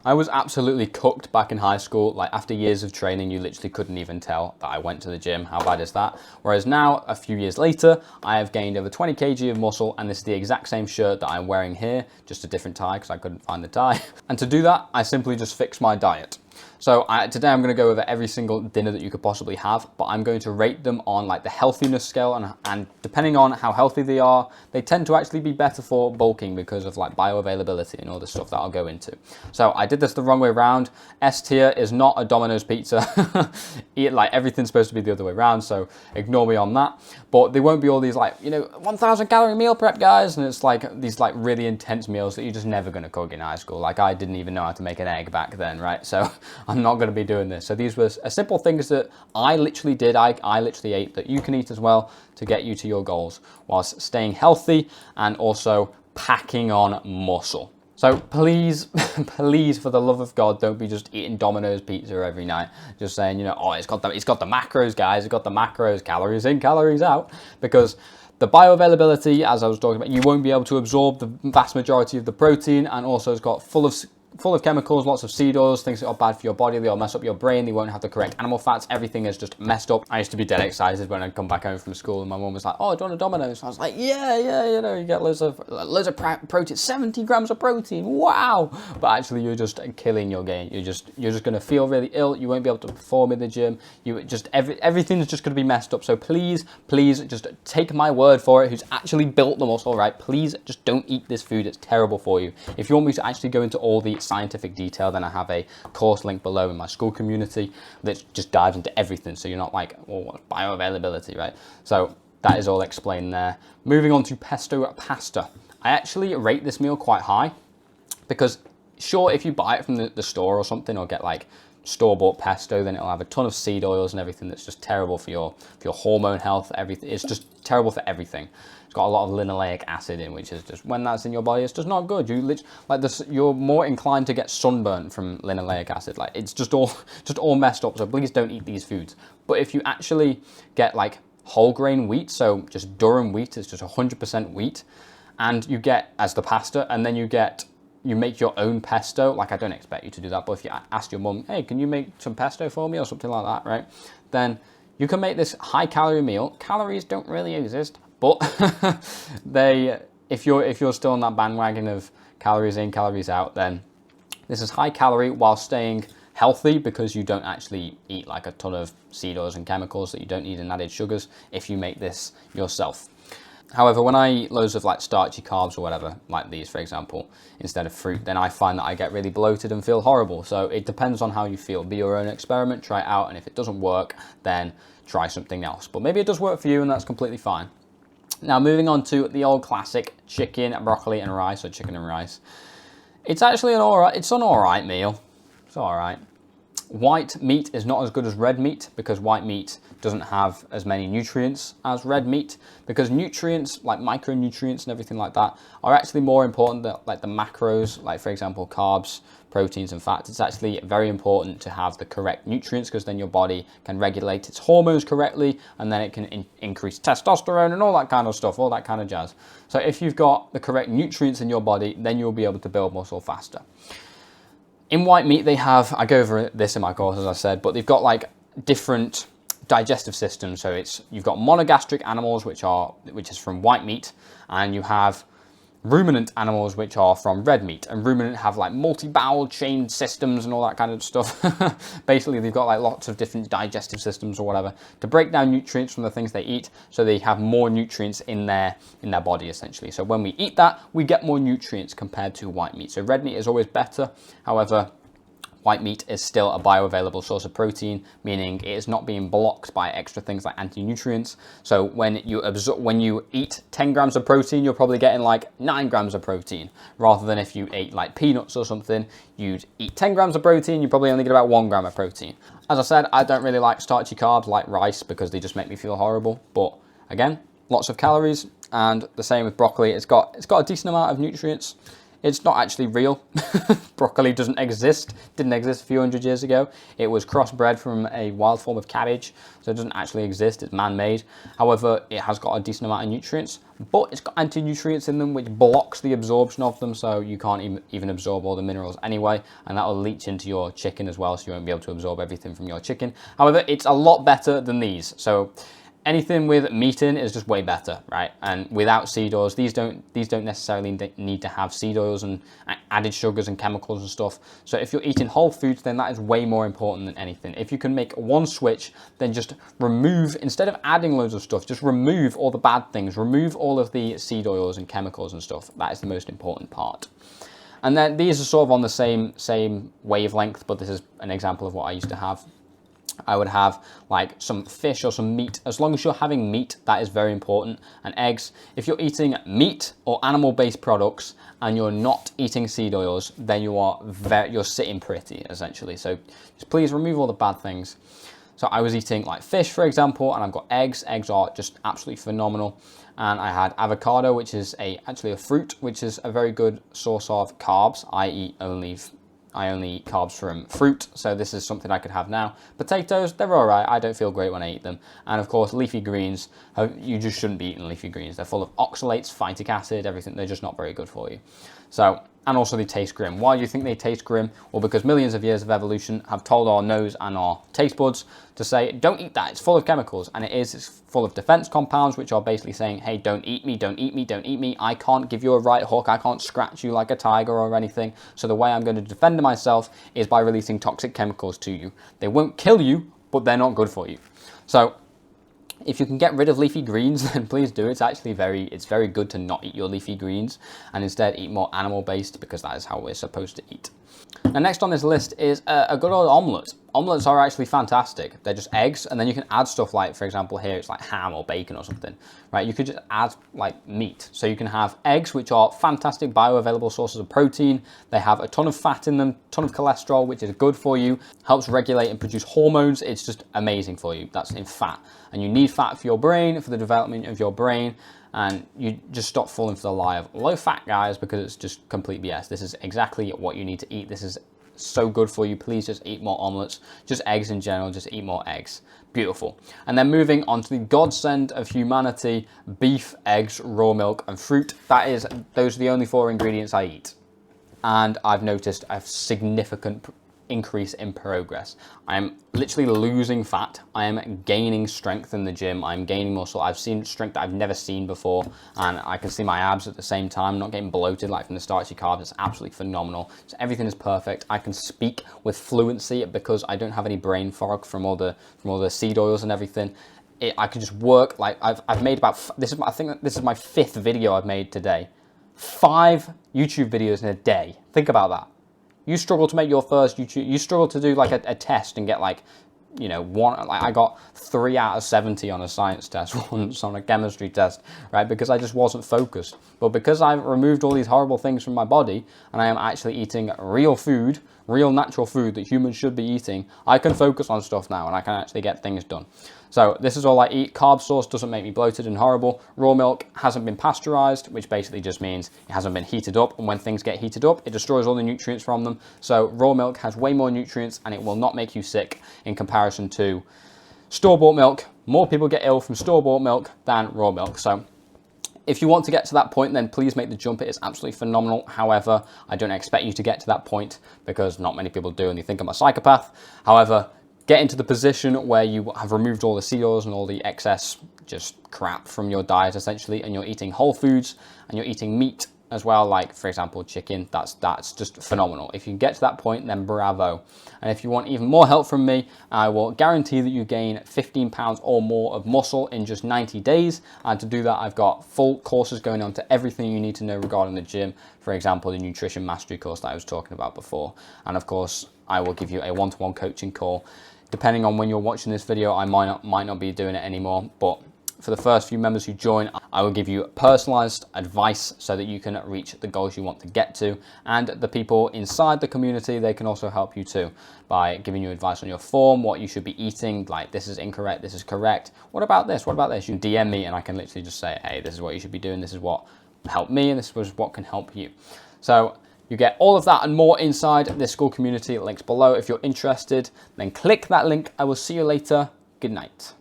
I was absolutely cooked back in high school. Like after years of training, you literally couldn't even tell that I went to the gym. How bad is that? Whereas now, a few years later, I have gained over 20 kg of muscle, and this is the exact same shirt that I'm wearing here, just a different tie because I couldn't find the tie. And to do that, I simply just fixed my diet. So today I'm going to go over every single dinner that you could possibly have, but I'm going to rate them on like the healthiness scale, and depending on how healthy they are, they tend to actually be better for bulking because of like bioavailability and all the stuff that I'll go into. So I did this the wrong way around. S tier is not a Domino's pizza. Like everything's supposed to be the other way around, so ignore me on that. But they won't be all these like, 1,000 calorie meal prep guys, and it's like these like really intense meals that you're just never going to cook in high school. Like I didn't even know how to make an egg back then, right? So I'm not going to be doing this. So these were simple things that I literally did. I literally ate that you can eat as well to get you to your goals whilst staying healthy and also packing on muscle. So please, please, for the love of God, don't be just eating Domino's pizza every night, just saying, oh, it's got the macros, guys. It's got the macros, calories in, calories out, because the bioavailability, as I was talking about, you won't be able to absorb the vast majority of the protein, and also it's got full of chemicals, lots of seed oils, things that are bad for your body. They all mess up your brain. They won't have the correct animal fats. Everything is just messed up. I used to be dead excited when I'd come back home from school and my mum was like, "Oh, do you want a Domino's?" I was like, yeah, you get loads of protein, 70 grams of protein. Wow. But actually you're just killing your game. You're just going to feel really ill. You won't be able to perform in the gym. Everything's just going to be messed up. So please just take my word for it, who's actually built the muscle, right? Please just don't eat this food. It's terrible for you. If you want me to actually go into all the scientific detail, then I have a course link below in my school community that just dives into everything, so you're not like, what's bioavailability, right? So that is all explained there. Moving on to pesto pasta. I actually rate this meal quite high because sure, if you buy it from the store or something, or get like store-bought pesto, then it'll have a ton of seed oils and everything that's just terrible for your hormone health. Everything, it's just terrible for everything. It's got a lot of linoleic acid in, which is just, when that's in your body, it's just not good. You're more inclined to get sunburnt from linoleic acid. Like it's just all messed up. So please don't eat these foods. But if you actually get like whole grain wheat, so just durum wheat, it's just 100% wheat, and you get as the pasta, and then you make your own pesto. Like I don't expect you to do that, but if you ask your mum, hey, can you make some pesto for me or something like that, right? Then you can make this high calorie meal. Calories don't really exist, but if you're still on that bandwagon of calories in, calories out, then this is high calorie while staying healthy, because you don't actually eat like a ton of seed oils and chemicals that you don't need in added sugars if you make this yourself. However, when I eat loads of like starchy carbs or whatever, like these, for example, instead of fruit, then I find that I get really bloated and feel horrible. So it depends on how you feel. Be your own experiment, try it out, and if it doesn't work, then try something else. But maybe it does work for you, and that's completely fine. Now, moving on to the old classic chicken, broccoli, and rice, or chicken and rice. It's actually an alright meal. It's alright. White meat is not as good as red meat, because white meat doesn't have as many nutrients as red meat, because nutrients like micronutrients and everything like that are actually more important than like the macros, like for example carbs, proteins and fats. It's actually very important to have the correct nutrients, because then your body can regulate its hormones correctly, and then it can increase testosterone and all that kind of stuff, all that kind of jazz. So if you've got the correct nutrients in your body, then you'll be able to build muscle faster. In white meat, they have, I go over this in my course, as I said, but they've got like different digestive systems. So you've got monogastric animals, which is from white meat, and you have ruminant animals, which are from red meat. And ruminant have like multi-bowel chain systems and all that kind of stuff. Basically, they've got like lots of different digestive systems or whatever to break down nutrients from the things they eat, so they have more nutrients in their body essentially. So when we eat that, we get more nutrients compared to white meat. So red meat is always better. However, white meat is still a bioavailable source of protein, meaning it is not being blocked by extra things like anti-nutrients. So when you eat 10 grams of protein, you're probably getting like 9 grams of protein, rather than if you ate like peanuts or something, you'd eat 10 grams of protein, you probably only get about 1 gram of protein. As I said, I don't really like starchy carbs like rice, because they just make me feel horrible. But again, lots of calories, and the same with broccoli. It's got a decent amount of nutrients. It's not actually real. Broccoli doesn't exist, didn't exist a few hundred years ago. It was crossbred from a wild form of cabbage, so it doesn't actually exist, it's man-made. However, it has got a decent amount of nutrients, but it's got anti-nutrients in them which blocks the absorption of them, so you can't even absorb all the minerals anyway, and that will leach into your chicken as well, so you won't be able to absorb everything from your chicken. However, it's a lot better than these. So anything with meat in is just way better, right? And without seed oils, these don't necessarily need to have seed oils and added sugars and chemicals and stuff. So if you're eating whole foods, then that is way more important than anything. If you can make one switch, then just remove, instead of adding loads of stuff, just remove all the bad things, remove all of the seed oils and chemicals and stuff. That is the most important part. And then these are sort of on the same wavelength, but this is an example of what I used to have. I would have like some fish or some meat. As long as you're having meat, that is very important. And eggs. If you're eating meat or animal-based products and you're not eating seed oils, then you're sitting pretty, essentially. So just please remove all the bad things. So I was eating like fish, for example, and I've got eggs. Eggs are just absolutely phenomenal. And I had avocado, which is actually a fruit, which is a very good source of carbs. I only eat carbs from fruit, so this is something I could have now. Potatoes, they're all right. I don't feel great when I eat them. And of course, leafy greens, you just shouldn't be eating leafy greens. They're full of oxalates, phytic acid, everything. They're just not very good for you. So, and also they taste grim. Why do you think they taste grim? Well, because millions of years of evolution have told our nose and our taste buds to say, don't eat that, it's full of chemicals. And it's full of defense compounds, which are basically saying, hey, don't eat me, don't eat me, don't eat me. I can't give you a right hook, I can't scratch you like a tiger or anything. So the way I'm going to defend myself is by releasing toxic chemicals to you. They won't kill you, but they're not good for you. So if you can get rid of leafy greens, then please do. It's actually it's very good to not eat your leafy greens and instead eat more animal-based, because that is how we're supposed to eat. Now, next on this list is a good old omelette. Omelettes are actually fantastic. They're just eggs, and then you can add stuff like, for example, here it's like ham or bacon or something, right? You could just add like meat. So you can have eggs, which are fantastic bioavailable sources of protein. They have a ton of fat in them, ton of cholesterol, which is good for you, helps regulate and produce hormones. It's just amazing for you. That's in fat. And you need fat for your brain, for the development of your brain. And you just stop falling for the lie of low fat, guys, because it's just complete BS. This is exactly what you need to eat. This is so good for you. Please just eat more omelettes, just eggs in general, just eat more eggs. Beautiful. And then moving on to the godsend of humanity, beef, eggs, raw milk, and fruit. Those are the only 4 ingredients I eat. And I've noticed a significant increase in progress. I'm literally losing fat. I am gaining strength in the gym. I'm gaining muscle. I've seen strength that I've never seen before, and I can see my abs at the same time. I'm not getting bloated like from the starchy carbs. It's absolutely phenomenal. So everything is perfect. I can speak with fluency because I don't have any brain fog from all the seed oils and everything. I can just work. Like I've made about I think this is my 5th video I've made today. 5 YouTube videos in a day. Think about that. You struggle to make your first YouTube, you struggle to do like a test and get like, you know, I got 3 out of 70 on a science test once, on a chemistry test, right? Because I just wasn't focused. But because I've removed all these horrible things from my body and I am actually eating real food, real natural food that humans should be eating, I can focus on stuff now and I can actually get things done. So this is all I eat. Carb source doesn't make me bloated and horrible. Raw milk hasn't been pasteurized, which basically just means it hasn't been heated up. And when things get heated up, it destroys all the nutrients from them. So raw milk has way more nutrients and it will not make you sick in comparison to store-bought milk. More people get ill from store-bought milk than raw milk. So if you want to get to that point, then please make the jump. It is absolutely phenomenal. However, I don't expect you to get to that point because not many people do and they think I'm a psychopath. However, get into the position where you have removed all the seed oils and all the excess just crap from your diet essentially, and you're eating whole foods and you're eating meat as well, like for example chicken. That's just phenomenal. If you get to that point, then bravo. And if you want even more help from me, I will guarantee that you gain 15 pounds or more of muscle in just 90 days. And to do that, I've got full courses going on to everything you need to know regarding the gym. For example, the nutrition mastery course that I was talking about before. And of course, I will give you a one-to-one coaching call. Depending on when you're watching this video, I might not be doing it anymore, but for the first few members who join, I will give you personalized advice so that you can reach the goals you want to get to. And the people inside the community, they can also help you too by giving you advice on your form, what you should be eating, like this is incorrect, this is correct. What about this? What about this? You can DM me and I can literally just say, hey, this is what you should be doing. This is what helped me and this was what can help you. So you get all of that and more inside this school community. Links below if you're interested. Then click that link. I will see you later. Good night.